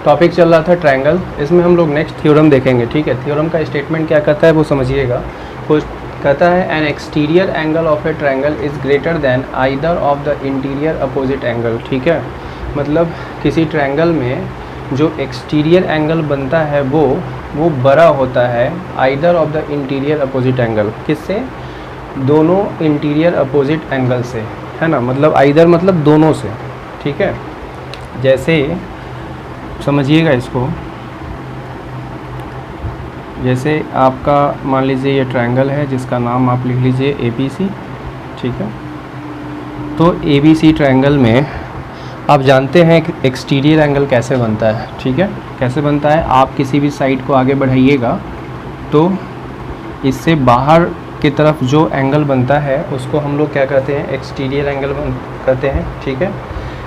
Topic चल रहा था ट्रायंगल, इसमें हम लोग नेक्स्ट थ्योरम देखेंगे, ठीक है। थ्योरम का स्टेटमेंट क्या कहता है वो समझिएगा। कुछ कहता है N exterior angle of A triangle is greater then either of the interior opposite angle, ठीक है। मतलब किसी ट्रायंगल में जो एक्सटीरियर एंगल बनता है वो बड़ा होता है either of the interior opposite angle, किससे? दोनों इंटीरियर अपोजिट एंगल से, है ना। मतलब आइदर मतलब दोनों से, ठीक है। जैसे समझिएगा इसको, जैसे आपका मान लीजिए ये ट्रायंगल है जिसका नाम आप लिख लीजिए ABC, ठीक है। तो ABC ट्रायंगल में आप जानते हैं कि एक्सटीरियर एंगल कैसे बनता है, ठीक है। कैसे बनता है, आप किसी भी साइड को आगे बढ़ाइएगा तो इससे बाहर की तरफ जो एंगल बनता है उसको हम लोग क्या कहते हैं? एक्सटीरियर एंगल कहते हैं, ठीक है।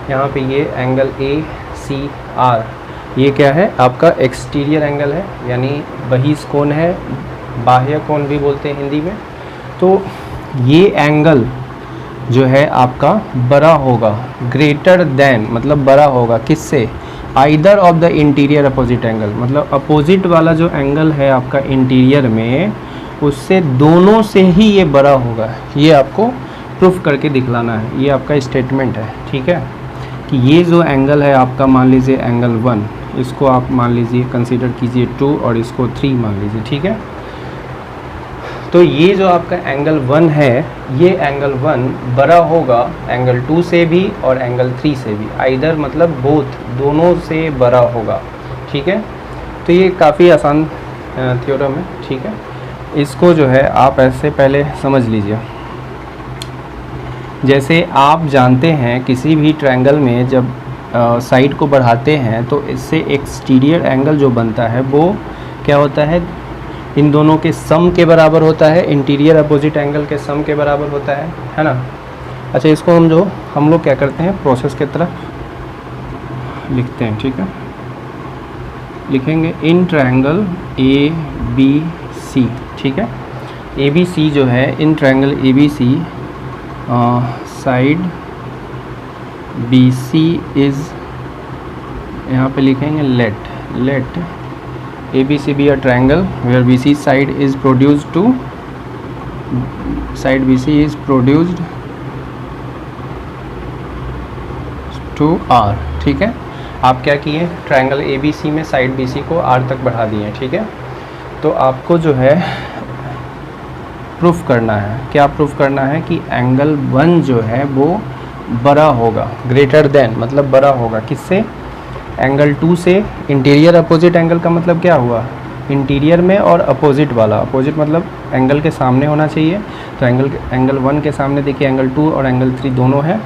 यहाँ पे ये एंगल ACR ये क्या है? आपका एक्सटीरियर एंगल है, यानी बहिष्कोण है, बाह्य कोण भी बोलते हैं हिंदी में। तो ये एंगल जो है आपका बड़ा होगा, ग्रेटर देन मतलब बड़ा होगा किससे? Either of the interior opposite angle, मतलब अपोजिट वाला जो एंगल है आपका इंटीरियर में उससे दोनों से ही ये बड़ा होगा। ये आपको प्रूफ करके दिखलाना है, ये आपका स्टेटमेंट है, ठीक है। कि ये जो एंगल है आपका मान लीजिए एंगल 1, इसको आप मान लीजिए कंसीडर कीजिए 2 और इसको 3 मान लीजिए, ठीक है। तो ये जो आपका एंगल 1 है, ये एंगल 1 बड़ा होगा एंगल 2 से भी और एंगल 3 से भी, आइदर मतलब बोथ, दोनों से बड़ा होगा, ठीक है। तो ये काफ़ी आसान थ्योरम है, ठीक है। इसको जो है आप ऐसे पहले समझ लीजिए। जैसे आप जानते हैं किसी भी ट्रायंगल में जब साइड को बढ़ाते हैं तो इससे एक्सटीरियर एंगल जो बनता है वो क्या होता है? इन दोनों के सम के बराबर होता है, इंटीरियर अपोजिट एंगल के सम के बराबर होता है ना। अच्छा, इसको हम लोग क्या करते हैं, प्रोसेस की तरफ लिखते हैं, ठीक है। लिखेंगे इन ट्रायंगल ABC, ठीक है। ABC जो है in triangle ABC side BC is, यहाँ पे लिखेंगे late ABC be a triangle where BC side is produced to R, ठीक है। आप क्या किए? ट्रायंगल ABC में साइड BC को R तक बढ़ा दिए, ठीक है। तो आपको जो है प्रूफ करना है, क्या प्रूफ करना है? कि एंगल 1 जो है वो बड़ा होगा, ग्रेटर देन मतलब बड़ा होगा किससे? एंगल 2 से। इंटीरियर अपोजिट एंगल का मतलब क्या हुआ? इंटीरियर में और अपोजिट वाला, अपोजिट मतलब एंगल के सामने होना चाहिए। तो एंगल 1 के सामने देखिए एंगल 2 और एंगल 3 दोनों है।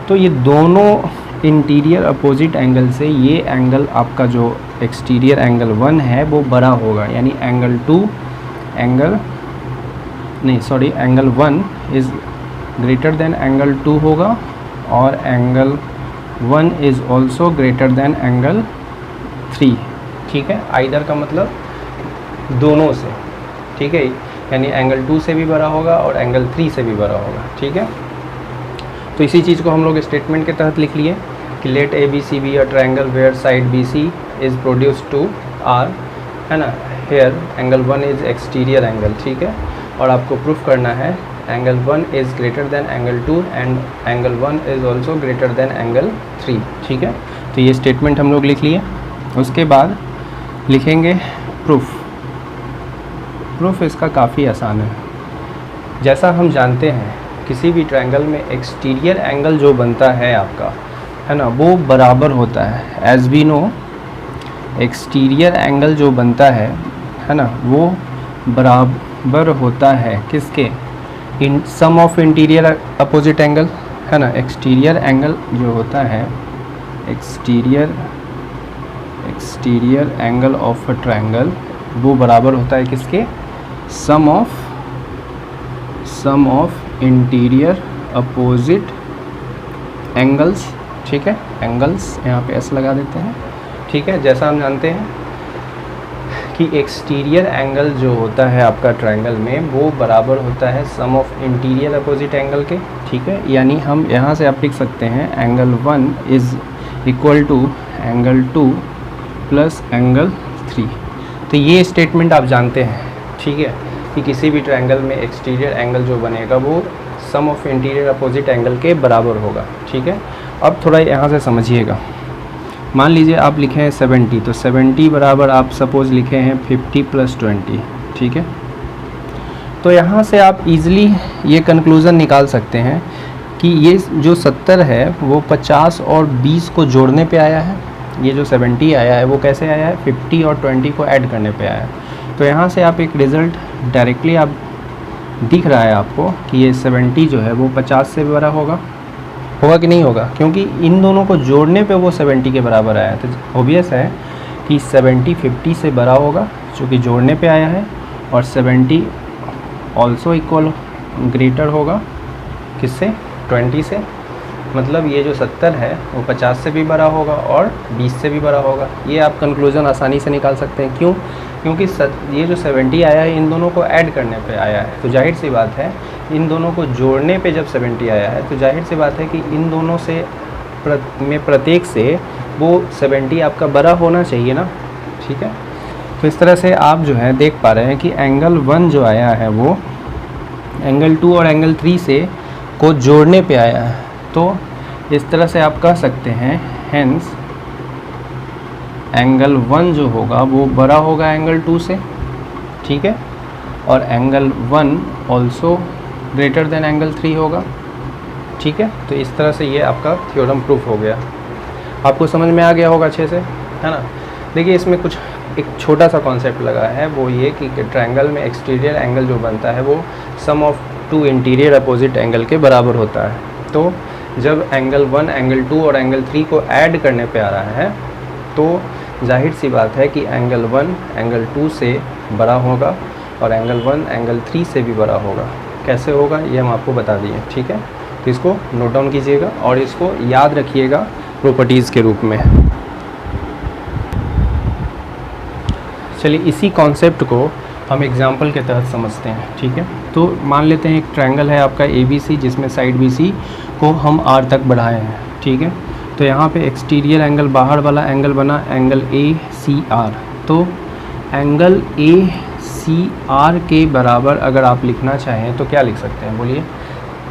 तो ये दोनों इंटीरियर अपोजिट एंगल से ये एंगल आपका जो एक्सटीरियर एंगल 1 है वो बड़ा होगा, यानी angle 1 is greater than angle 2 होगा और angle 1 is also greater than angle 3, ठीक है। आइदर का मतलब दोनों से, ठीक है। यानी एंगल 2 से भी बड़ा होगा और एंगल 3 से भी बड़ा होगा, ठीक है। तो इसी चीज़ को हम लोग स्टेटमेंट के तहत लिख लिए कि let ABC be a triangle where side BC is produced to R, है ना। Here angle 1 is exterior angle, ठीक है। और आपको प्रूफ करना है angle 1 is greater than angle 2 and angle 1 is also greater than angle 3, ठीक है। तो ये स्टेटमेंट हम लोग लिख लिए। उसके बाद लिखेंगे प्रूफ। प्रूफ इसका काफ़ी आसान है। जैसा हम जानते हैं किसी भी ट्रायंगल में एक्सटीरियर एंगल जो बनता है आपका, है ना, वो बराबर होता है। As we know exterior angle जो बनता है ना, वो बराबर होता है किसके? In sum of interior opposite angle, है ना। एक्सटीरियर एंगल जो होता है, exterior angle of a triangle वो बराबर होता है किसके? Sum of interior opposite angles, ठीक है। एंगल्स यहाँ पे एस लगा देते हैं, ठीक है। जैसा हम जानते हैं कि एक्सटीरियर एंगल जो होता है आपका ट्रायंगल में वो बराबर होता है सम ऑफ इंटीरियर अपोजिट एंगल के, ठीक है। यानी हम यहाँ से आप लिख सकते हैं angle 1 is equal to angle 2 plus angle 3। तो ये स्टेटमेंट आप जानते हैं, ठीक है, कि किसी भी ट्रायंगल में एक्सटीरियर एंगल जो बनेगा वो सम ऑफ इंटीरियर अपोजिट एंगल के बराबर होगा, ठीक है। अब थोड़ा यहाँ से समझिएगा। मान लीजिए आप लिखे हैं 70, तो 70 बराबर आप सपोज़ लिखे हैं 50 + 20, ठीक है। तो यहाँ से आप इजीली ये कंक्लूज़न निकाल सकते हैं कि ये जो 70 है वो 50 और 20 को जोड़ने पे आया है, ये जो 70 आया है वो कैसे आया है, 50 और 20 को ऐड करने पे आया है। तो यहाँ से आप एक रिज़ल्ट डायरेक्टली आप दिख रहा है आपको कि ये 70 जो है वो 50 से बड़ा होगा कि नहीं होगा, क्योंकि इन दोनों को जोड़ने पे वो 70 के बराबर आया है। तो ऑब्वियस है कि 70 50 से बड़ा होगा चूँकि जोड़ने पे आया है, और 70 ऑल्सो इक्वल ग्रेटर होगा किससे, 20 से। मतलब ये जो 70 है वो 50 से भी बड़ा होगा और 20 से भी बड़ा होगा। ये आप कंक्लूज़न आसानी से निकाल सकते हैं। क्यों? क्योंकि ये जो 70 आया है इन दोनों को ऐड करने पे आया है, तो जाहिर सी बात है इन दोनों को जोड़ने पे जब 70 आया है तो जाहिर सी बात है कि इन दोनों से प्रत्येक से वो 70 आपका बड़ा होना चाहिए ना, ठीक है। तो इस तरह से आप जो है देख पा रहे हैं कि एंगल 1 जो आया है वो एंगल 2 और एंगल 3 से को जोड़ने पे आया है। तो इस तरह से आप कह सकते हैं हेंस एंगल 1 जो होगा वो बड़ा होगा एंगल 2 से, ठीक है, और angle 1 also greater than angle 3 होगा, ठीक है। तो इस तरह से ये आपका थ्योरम प्रूफ हो गया। आपको समझ में आ गया होगा अच्छे से, है ना। देखिए इसमें कुछ एक छोटा सा कॉन्सेप्ट लगा है, वो ये कि ट्रायंगल में एक्सटीरियर एंगल जो बनता है वो सम ऑफ 2 इंटीरियर अपोजिट एंगल के बराबर होता है। तो जब एंगल 1 एंगल 2 और एंगल 3 को ऐड करने पे आ रहा है तो जाहिर सी बात है कि एंगल 1 एंगल 2 से बड़ा होगा और एंगल 1 एंगल 3 से भी बड़ा होगा। कैसे होगा ये हम आपको बता दिए, ठीक है। तो इसको नोट डाउन कीजिएगा और इसको याद रखिएगा प्रॉपर्टीज़ के रूप में। चलिए इसी कॉन्सेप्ट को हम एग्जाम्पल के तहत समझते हैं, ठीक है। तो मान लेते हैं एक ट्रायंगल है आपका ABC जिसमें साइड BC को हम R तक बढ़ाए हैं, ठीक है। तो यहाँ पे एक्सटीरियर एंगल बाहर वाला एंगल बना एंगल ACR। तो एंगल ACR के बराबर अगर आप लिखना चाहें तो क्या लिख सकते हैं, बोलिए।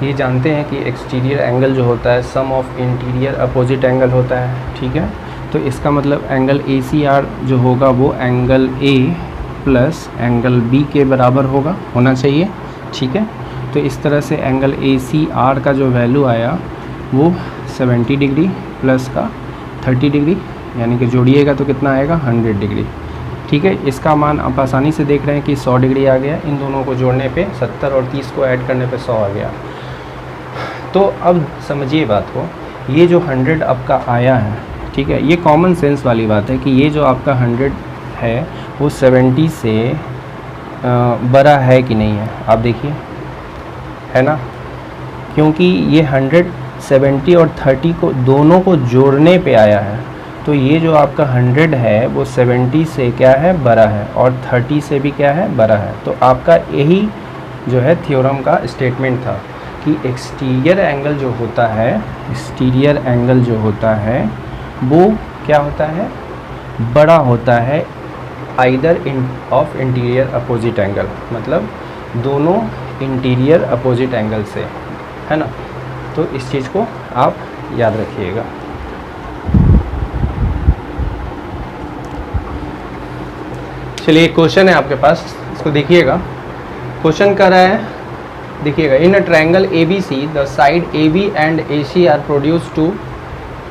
ये जानते हैं कि एक्सटीरियर एंगल जो होता है सम ऑफ इंटीरियर अपोजिट एंगल होता है, ठीक है। तो इसका मतलब एंगल ACR जो होगा वो angle A plus angle B के बराबर होना चाहिए, ठीक है। तो इस तरह से एंगल ACR का जो वैल्यू आया वो 70 डिग्री प्लस का 30 डिग्री, यानी कि जोड़िएगा तो कितना आएगा 100 डिग्री, ठीक है। इसका मान आप आसानी से देख रहे हैं कि 100 डिग्री आ गया। इन दोनों को जोड़ने पे 70 और 30 को ऐड करने पे 100 आ गया। तो अब समझिए बात को, ये जो 100 आपका आया है, ठीक है, ये कॉमन सेंस वाली बात है कि ये जो आपका 100 है वो 70 से बड़ा है कि नहीं है, आप देखिए, है ना। क्योंकि ये 100 70 और 30 को दोनों को जोड़ने पे आया है, तो ये जो आपका 100 है वो 70 से क्या है बड़ा है और 30 से भी क्या है बड़ा है। तो आपका यही जो है थ्योरम का स्टेटमेंट था कि एक्सटीरियर एंगल जो होता है, एक्सटीरियर एंगल जो होता है वो क्या होता है, बड़ा होता है either of interior opposite angle, मतलब दोनों इंटीरियर अपोजिट एंगल से, है ना। तो इस चीज़ को आप याद रखिएगा। चलिए एक क्वेश्चन है आपके पास, इसको देखिएगा। क्वेश्चन कर रहा है, देखिएगा, in a triangle ABC the side AB and AC are produce to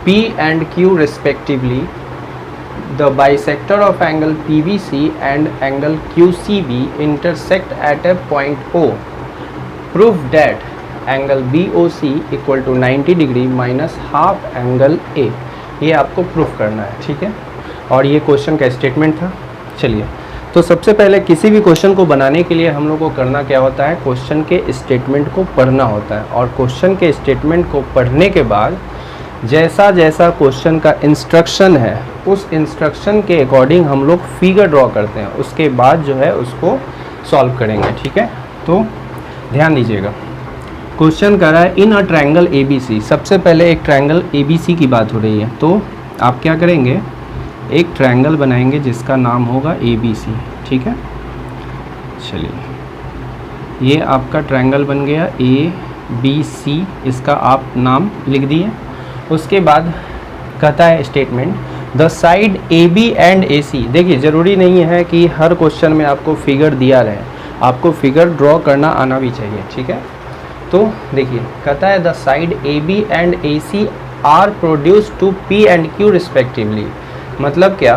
P and Q respectively. The bisector of angle PBC and angle QCB intersect at a point O. Prove that angle BOC equal to 90 degree minus half angle A. ये आपको proof करना है, ठीक है। और ये question का statement था। चलिए, तो सबसे पहले किसी भी क्वेश्चन को बनाने के लिए हम लोग को करना क्या होता है, क्वेश्चन के स्टेटमेंट को पढ़ना होता है। और क्वेश्चन के स्टेटमेंट को पढ़ने के बाद जैसा जैसा क्वेश्चन का इंस्ट्रक्शन है उस इंस्ट्रक्शन के अकॉर्डिंग हम लोग फिगर ड्रॉ करते हैं, उसके बाद जो है उसको सॉल्व करेंगे, ठीक है। तो ध्यान दीजिएगा, क्वेश्चन कर रहा है इन अ ट्रायंगल ABC। सबसे पहले एक ट्रायंगल ABC की बात हो रही है, तो आप क्या करेंगे, एक ट्रायंगल बनाएंगे जिसका नाम होगा ABC, ठीक है। चलिए ये आपका ट्रायंगल बन गया ABC, इसका आप नाम लिख दिए। उसके बाद कहता है statement the side AB and AC। देखिए ज़रूरी नहीं है कि हर क्वेश्चन में आपको फिगर दिया रहे, आपको फिगर ड्रॉ करना आना भी चाहिए, ठीक है। तो देखिए कहता है the side AB and AC are produce to P and Q respectively. मतलब क्या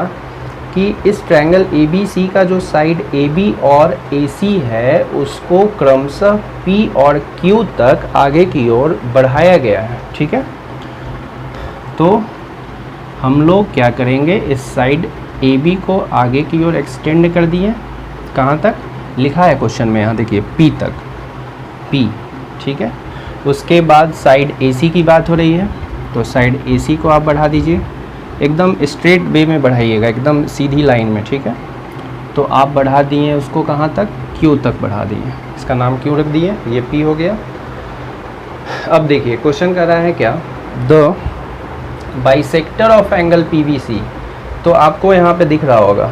कि इस ट्रायंगल ABC का जो साइड AB और AC है उसको क्रमशः P और Q तक आगे की ओर बढ़ाया गया है, ठीक है। तो हम लोग क्या करेंगे, इस साइड AB को आगे की ओर एक्सटेंड कर दिए, कहाँ तक लिखा है क्वेश्चन में, यहाँ देखिए P तक, P, ठीक है। उसके बाद साइड AC की बात हो रही है, तो साइड AC को आप बढ़ा दीजिए, एकदम स्ट्रेट वे में बढ़ाइएगा, एकदम सीधी लाइन में, ठीक है। तो आप बढ़ा दिए उसको कहाँ तक, Q तक बढ़ा दिए, इसका नाम Q रख दिए, ये P हो गया। अब देखिए क्वेश्चन कर रहा है क्या, the bisector of angle PBC। तो आपको यहाँ पे दिख रहा होगा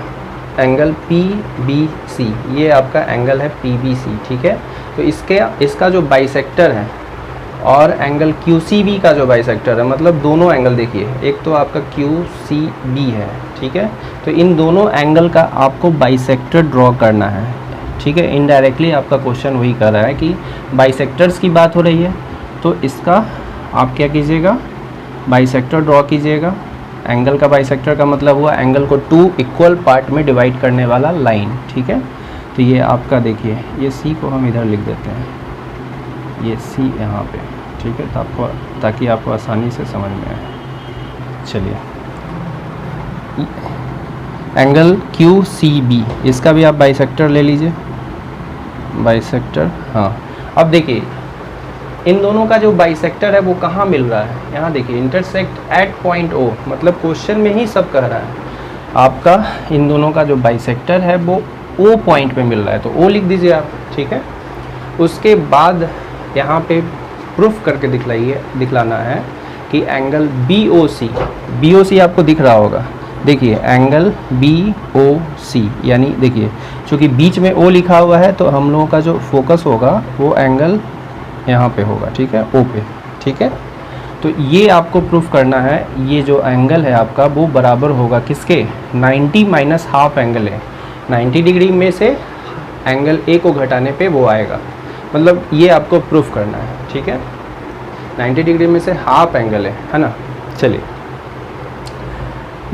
एंगल PBC, ये आपका एंगल है PBC, ठीक है। तो इसका जो बाइसेक्टर है और एंगल QCB का जो बाइसेक्टर है, मतलब दोनों एंगल देखिए, एक तो आपका QCB है, ठीक है। तो इन दोनों एंगल का आपको बाइसेक्टर ड्रॉ करना है, ठीक है। इनडायरेक्टली आपका क्वेश्चन वही कर रहा है कि बाइसेक्टर्स की बात हो रही है, तो इसका आप क्या कीजिएगा, बाइसेक्टर ड्रॉ कीजिएगा। एंगल का बाइसेक्टर का मतलब हुआ एंगल को 2 इक्वल पार्ट में डिवाइड करने वाला लाइन, ठीक है। तो ये आपका देखिए, ये C को हम इधर लिख देते हैं, ये C यहाँ पे, ठीक है, तो ताकि आपको आसानी से समझ में आए। चलिए एंगल QCB, इसका भी आप बाइसेक्टर ले लीजिए, बाइसेक्टर, हाँ। अब देखिए इन दोनों का जो बाइसेक्टर है वो कहाँ मिल रहा है, यहाँ देखिए इंटरसेक्ट एट पॉइंट O, मतलब क्वेश्चन में ही सब कह रहा है आपका इन दोनों का जो बाइसेक्टर है वो O पॉइंट पे मिल रहा है, तो O लिख दीजिए आप, ठीक है। उसके बाद यहाँ पे प्रूफ करके दिखलाना है कि एंगल BOC आपको दिख रहा होगा, देखिए एंगल BOC, यानी देखिए चूँकि बीच में O लिखा हुआ है तो हम लोगों का जो फोकस होगा वो एंगल यहाँ पे होगा, ठीक है, O पे, ठीक है। तो ये आपको प्रूफ करना है, ये जो एंगल है आपका वो बराबर होगा किसके, 90 माइनस हाफ एंगल है, 90 डिग्री में से एंगल A को घटाने पे वो आएगा, मतलब ये आपको प्रूफ करना है, ठीक है। 90 डिग्री में से हाफ एंगल है ना। चलिए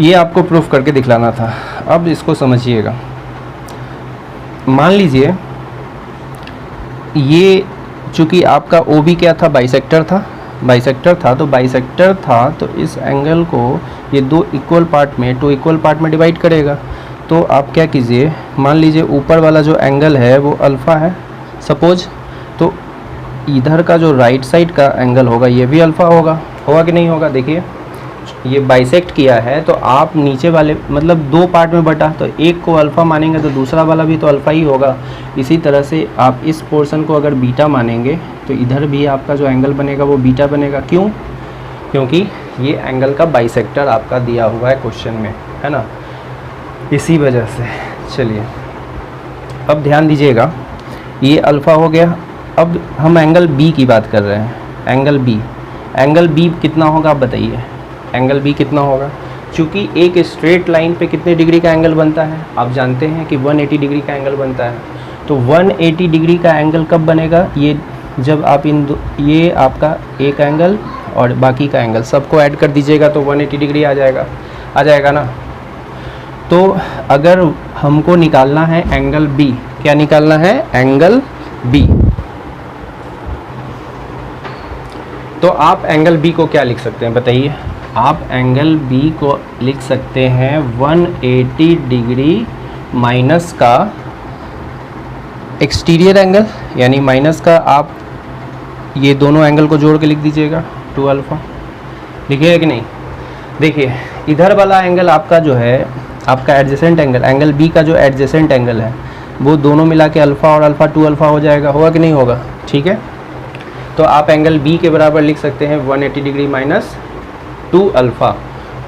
ये आपको प्रूफ करके दिखलाना था। अब इसको समझिएगा, मान लीजिए ये चूँकि आपका OB क्या था, बाइसेक्टर था, तो बाइसेक्टर था तो इस एंगल को ये 2 इक्वल पार्ट में डिवाइड करेगा। तो आप क्या कीजिए, मान लीजिए ऊपर वाला जो एंगल है वो अल्फ़ा है सपोज, तो इधर का जो राइट साइड का एंगल होगा ये भी अल्फ़ा होगा कि नहीं होगा। देखिए ये बाइसेक्ट किया है तो आप नीचे वाले मतलब 2 पार्ट में बटा, तो एक को अल्फ़ा मानेंगे तो दूसरा वाला भी तो अल्फ़ा ही होगा। इसी तरह से आप इस पोर्शन को अगर बीटा मानेंगे तो इधर भी आपका जो एंगल बनेगा वो बीटा बनेगा। क्यों? क्योंकि ये एंगल का बाइसेक्टर आपका दिया हुआ है क्वेश्चन में, है ना, इसी वजह से। चलिए अब ध्यान दीजिएगा, ये अल्फ़ा हो गया। अब हम एंगल बी की बात कर रहे हैं। एंगल बी कितना होगा आप बताइए, एंगल बी कितना होगा? चूँकि एक स्ट्रेट लाइन पे कितने डिग्री का एंगल बनता है आप जानते हैं कि 180 डिग्री का एंगल बनता है। तो 180 डिग्री का एंगल कब बनेगा? ये जब आप ये आपका एक एंगल और बाकी का एंगल सबको ऐड कर दीजिएगा तो 180 डिग्री आ जाएगा ना। तो अगर हमको निकालना है एंगल बी, क्या निकालना है? Angle B. तो आप एंगल बी को क्या लिख सकते हैं बताइए? आप एंगल बी को लिख सकते हैं 180 डिग्री माइनस का एक्सटीरियर एंगल, यानी माइनस का आप ये दोनों एंगल को जोड़ के लिख दीजिएगा 2 अल्फ़ा। लिखिएगा कि नहीं? देखिए इधर वाला एंगल आपका जो है आपका एडजेसेंट एंगल बी का जो एडजेसेंट एंगल है वो दोनों मिला के अल्फ़ा और अल्फ़ा 2 अल्फ़ा हो जाएगा। होगा कि नहीं होगा? ठीक है, तो आप एंगल बी के बराबर लिख सकते हैं 180 डिग्री माइनस 2 अल्फ़ा।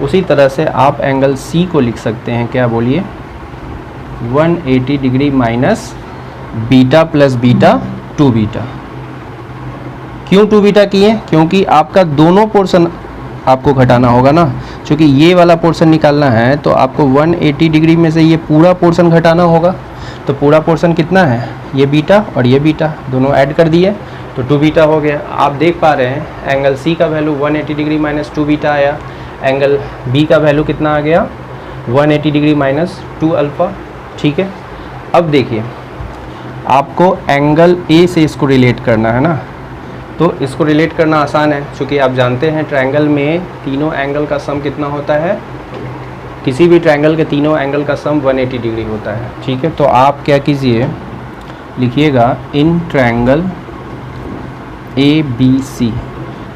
उसी तरह से आप एंगल सी को लिख सकते हैं, क्या बोलिए, 180 degree minus beta plus beta 2 beta. क्यों 2 बीटा किए? क्योंकि आपका दोनों पोर्शन आपको घटाना होगा ना, क्योंकि ये वाला पोर्शन निकालना है तो आपको 180 डिग्री में से ये पूरा पोर्शन घटाना होगा। तो पूरा पोर्शन कितना है, ये बीटा और ये बीटा, दोनों ऐड कर दिए तो 2 बीटा हो गया। आप देख पा रहे हैं एंगल सी का वैल्यू 180 डिग्री माइनस 2 बीटा आया, एंगल बी का वैल्यू कितना आ गया, 180 डिग्री माइनस 2 अल्फ़ा। ठीक है, अब देखिए आपको एंगल ए से इसको रिलेट करना है ना, तो इसको रिलेट करना आसान है, क्योंकि आप जानते हैं ट्रायंगल में तीनों एंगल का सम कितना होता है, किसी भी ट्रायंगल के तीनों एंगल का सम 180 डिग्री होता है। ठीक है, तो आप क्या कीजिए, लिखिएगा in triangle A B C,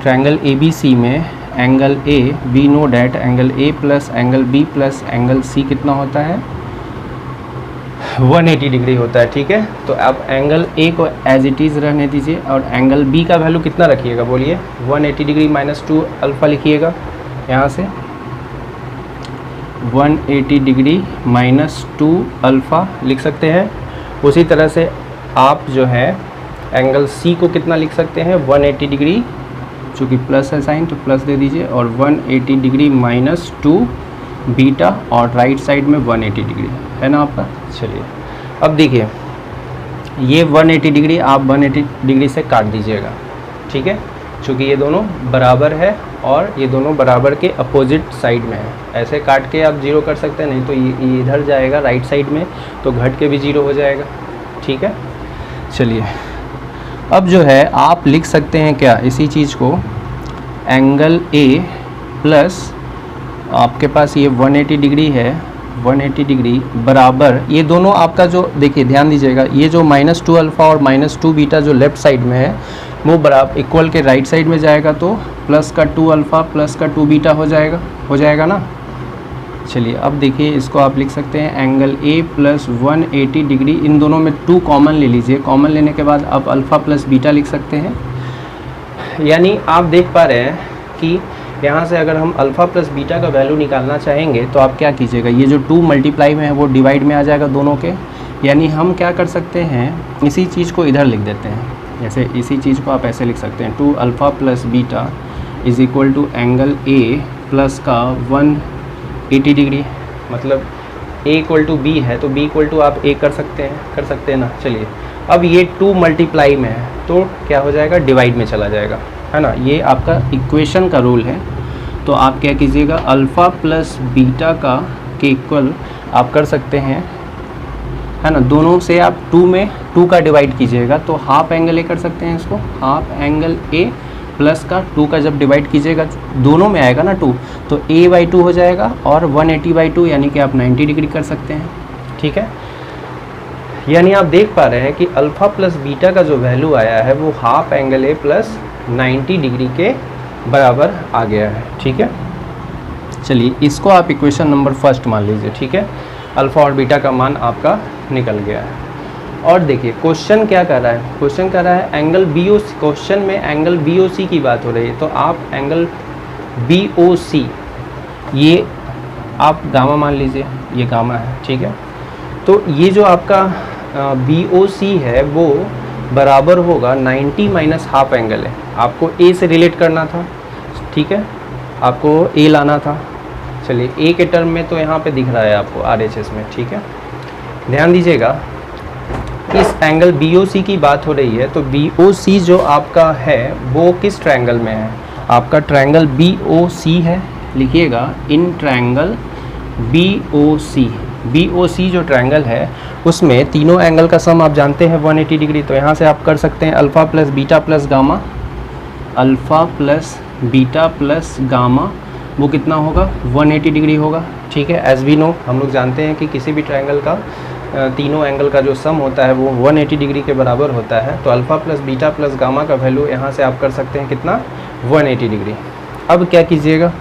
triangle A B C में angle A, we know that angle A plus angle B plus angle C कितना होता है, 180 डिग्री होता है। ठीक है, तो आप एंगल ए को एज इट इज़ रहने दीजिए और एंगल बी का वैल्यू कितना रखिएगा, बोलिए 180 डिग्री माइनस 2 अल्फ़ा लिखिएगा, यहाँ से 180 डिग्री माइनस 2 अल्फ़ा लिख सकते हैं। उसी तरह से आप जो है एंगल सी को कितना लिख सकते हैं, 180 डिग्री, चूँकि प्लस है साइन तो प्लस दे दीजिए, और 180 डिग्री माइनस 2 बीटा और राइट साइड में 180 डिग्री है ना आपका। चलिए अब देखिए ये 180 डिग्री आप 180 डिग्री से काट दीजिएगा। ठीक है, क्योंकि ये दोनों बराबर है और ये दोनों बराबर के अपोजिट साइड में है। ऐसे काट के आप जीरो कर सकते हैं, नहीं तो ये इधर जाएगा राइट साइड में तो घट के भी जीरो हो जाएगा। ठीक है, चलिए अब जो है आप लिख सकते हैं क्या, इसी चीज़ को एंगल ए प्लस आपके पास ये 180 डिग्री है, 180 डिग्री बराबर ये दोनों आपका जो, देखिए ध्यान दीजिएगा, ये जो -2 अल्फ़ा और -2 बीटा जो लेफ़्ट साइड में है वो बराबर इक्वल के राइट साइड में जाएगा, तो प्लस का 2 अल्फ़ा प्लस का 2 बीटा हो जाएगा ना। चलिए अब देखिए इसको आप लिख सकते हैं एंगल ए प्लस 180 डिग्री, इन दोनों में 2 कॉमन ले लीजिए, कॉमन लेने के बाद आप अल्फ़ा प्लस बीटा लिख सकते हैं। यानी आप देख पा रहे हैं कि यहाँ से अगर हम अल्फ़ा प्लस बीटा का वैल्यू निकालना चाहेंगे तो आप क्या कीजिएगा, ये जो 2 मल्टीप्लाई में है वो डिवाइड में आ जाएगा दोनों के। यानी हम क्या कर सकते हैं, इसी चीज़ को इधर लिख देते हैं, जैसे इसी चीज़ को आप ऐसे लिख सकते हैं 2 alpha plus beta is equal to angle A plus का 180 डिग्री, मतलब ए इक्वल टू बी है तो बी इक्वल टू आप ए कर सकते हैं ना। चलिए अब ये 2 मल्टीप्लाई में है तो क्या हो जाएगा, डिवाइड में चला जाएगा, है ना। ये आपका इक्वेशन का रूल है। तो आप क्या कीजिएगा, अल्फ़ा प्लस बीटा का के इक्वल आप कर सकते हैं, है ना। दोनों से आप 2 में 2 का डिवाइड कीजिएगा तो हाफ एंगल ए कर सकते हैं इसको, हाफ एंगल ए प्लस का 2 का जब डिवाइड कीजिएगा दोनों में आएगा ना 2, तो a/2 हो जाएगा और 180/2 यानी कि आप 90 डिग्री कर सकते हैं। ठीक है, यानी आप देख पा रहे हैं कि अल्फ़ा प्लस बीटा का जो वैल्यू आया है वो half angle A plus 90 degree के बराबर आ गया है। ठीक है, चलिए इसको आप इक्वेशन नंबर फर्स्ट मान लीजिए। ठीक है, अल्फ़ा और बीटा का मान आपका निकल गया है। और देखिए क्वेश्चन क्या कर रहा है, क्वेश्चन कर रहा है एंगल BOC, क्वेश्चन में एंगल BOC की बात हो रही है, तो आप एंगल BOC ये आप गामा मान लीजिए, ये गामा है। ठीक है, तो ये जो आपका BOC है वो बराबर होगा 90 माइनस हाफ एंगल है। आपको A से रिलेट करना था, ठीक है, आपको A लाना था। चलिए A के टर्म में तो यहाँ पे दिख रहा है आपको RHS में। ठीक है, ध्यान दीजिएगा इस एंगल BOC की बात हो रही है, तो BOC जो आपका है वो किस ट्रायंगल में है, आपका ट्रायंगल BOC है। लिखिएगा इन ट्रायंगल BOC जो ट्रायंगल है उसमें तीनों एंगल का सम आप जानते हैं 180 डिग्री। तो यहाँ से आप कर सकते हैं alpha plus beta plus gamma, alpha plus beta plus gamma वो कितना होगा, 180 डिग्री होगा। ठीक है, एज वी नो हम लोग जानते हैं कि किसी भी ट्रायंगल का तीनों एंगल का जो सम होता है वो 180 डिग्री के बराबर होता है। तो alpha plus beta plus gamma का वैल्यू यहाँ से आप कर सकते हैं कितना, 180 डिग्री। अब क्या कीजिएगा,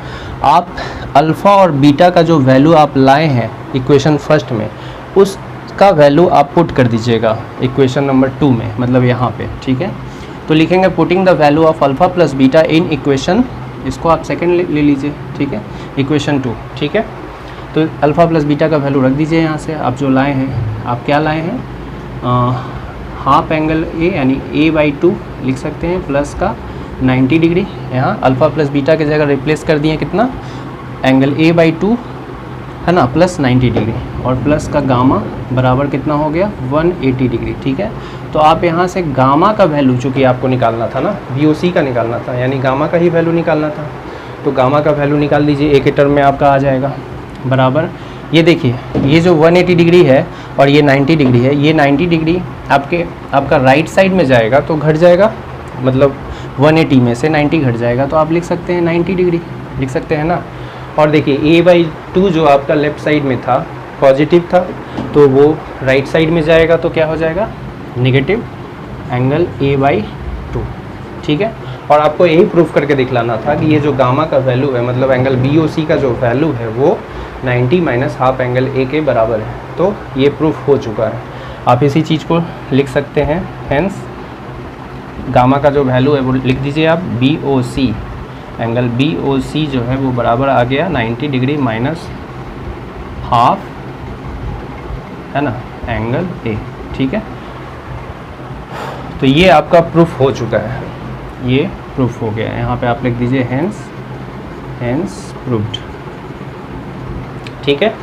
आप अल्फ़ा और बीटा का जो वैल्यू आप लाए हैं इक्वेशन फर्स्ट में उसका वैल्यू आप पुट कर दीजिएगा इक्वेशन नंबर 2 में, मतलब यहाँ पे। ठीक है, तो लिखेंगे putting the value of alpha plus beta in equation इसको आप सेकंड ले लीजिए, ठीक है, इक्वेशन 2, ठीक है। तो अल्फ़ा प्लस बीटा का वैल्यू रख दीजिए यहाँ से। आप जो लाए हैं, आप क्या लाए हैं, हाफ एंगल ए यानी a/2 लिख सकते हैं, प्लस का 90 डिग्री, यहाँ अल्फ़ा प्लस बीटा की जगह रिप्लेस कर दिए कितना, एंगल a/2 है ना, प्लस 90 डिग्री, और प्लस का गामा बराबर कितना हो गया 180 डिग्री, ठीक है। तो आप यहाँ से गामा का वैल्यू चूँकि आपको निकालना था ना, VOC का निकालना था, यानी गामा का ही वैल्यू निकालना था, तो गामा का वैल्यू निकाल दीजिए। एक ही टर्म में आपका आ जाएगा बराबर, ये देखिए ये जो 180 डिग्री है और ये 90 डिग्री है, ये 90 डिग्री आपका राइट साइड में जाएगा तो घट जाएगा, मतलब 180 में से 90 घट जाएगा, तो आप लिख सकते हैं 90 डिग्री लिख सकते हैं ना। और देखिए a/2 जो आपका लेफ़्ट साइड में था पॉजिटिव था, तो वो राइट साइड में जाएगा तो क्या हो जाएगा नेगेटिव एंगल a/2, ठीक है। और आपको यही प्रूफ करके दिखलाना था कि ये जो गामा का वैल्यू है, मतलब एंगल BOC का जो वैल्यू है वो 90 माइनस हाफ एंगल A के बराबर है, तो ये प्रूफ हो चुका है। आप इसी चीज़ को लिख सकते हैं, हेंस गामा का जो वैल्यू है वो लिख दीजिए आप, BOC एंगल BOC जो है वो बराबर आ गया 90 डिग्री माइनस हाफ, है ना, एंगल A, ठीक है। तो ये आपका प्रूफ हो चुका है, ये प्रूफ हो गया है। यहाँ पे आप लिख दीजिए हेंस प्रूव्ड, ठीक है।